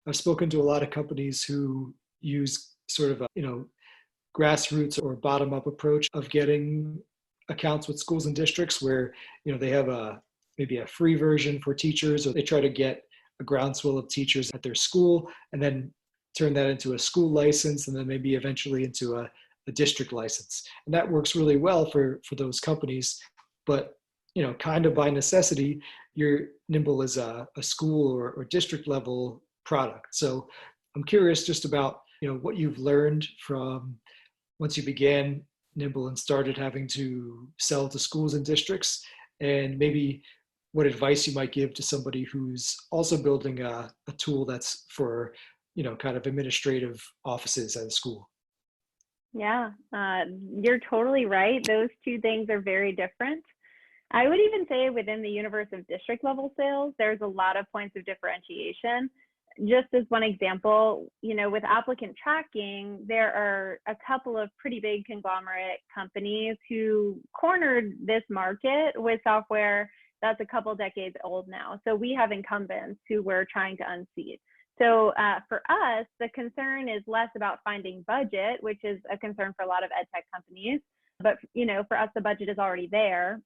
I've spoken to a lot of companies who use sort of a, grassroots or bottom up approach of getting accounts with schools and districts where, they have maybe a free version for teachers, or they try to get a groundswell of teachers at their school and then turn that into a school license and then maybe eventually into a district license. And that works really well for those companies. But, kind of by necessity, your Nimble is a school or district level product. So I'm curious just about, what you've learned from once you began Nimble and started having to sell to schools and districts, and maybe what advice you might give to somebody who's also building a tool that's for, kind of administrative offices at a school. Yeah, you're totally right. Those two things are very different. I would even say within the universe of district level sales, there's a lot of points of differentiation. Just as one example, with applicant tracking, there are a couple of pretty big conglomerate companies who cornered this market with software that's a couple decades old now. So we have incumbents who we're trying to unseat. So for us, the concern is less about finding budget, which is a concern for a lot of ed tech companies. But for us, the budget is already there.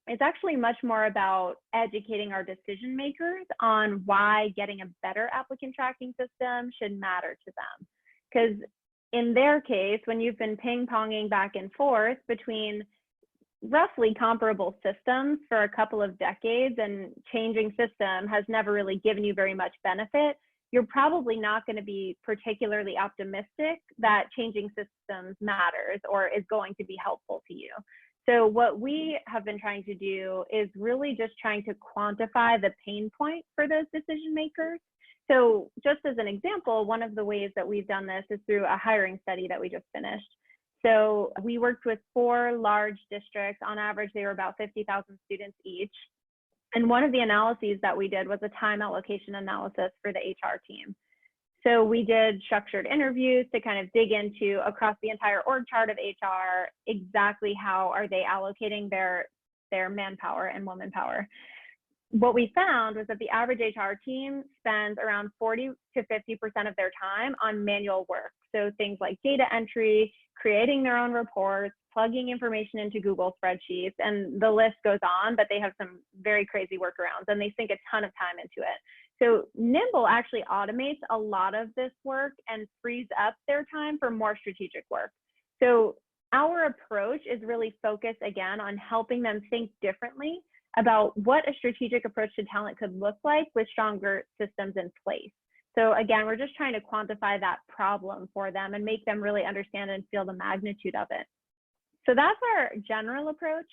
It's actually much more about educating our decision makers on why getting a better applicant tracking system should matter to them. Because in their case, when you've been ping-ponging back and forth between roughly comparable systems for a couple of decades and changing system has never really given you very much benefit, you're probably not going to be particularly optimistic that changing systems matters or is going to be helpful to you. So what we have been trying to do is really just trying to quantify the pain point for those decision makers. So just as an example, one of the ways that we've done this is through a hiring study that we just finished. So we worked with 4 large districts. On average, they were about 50,000 students each. And one of the analyses that we did was a time allocation analysis for the HR team. So we did structured interviews to kind of dig into across the entire org chart of HR, exactly how are they allocating their manpower and woman power. What we found was that the average HR team spends around 40 to 50% of their time on manual work. So things like data entry, creating their own reports, plugging information into Google spreadsheets, and the list goes on, but they have some very crazy workarounds and they sink a ton of time into it. So Nimble actually automates a lot of this work and frees up their time for more strategic work. So our approach is really focused again on helping them think differently about what a strategic approach to talent could look like with stronger systems in place. So again, we're just trying to quantify that problem for them and make them really understand and feel the magnitude of it. So that's our general approach.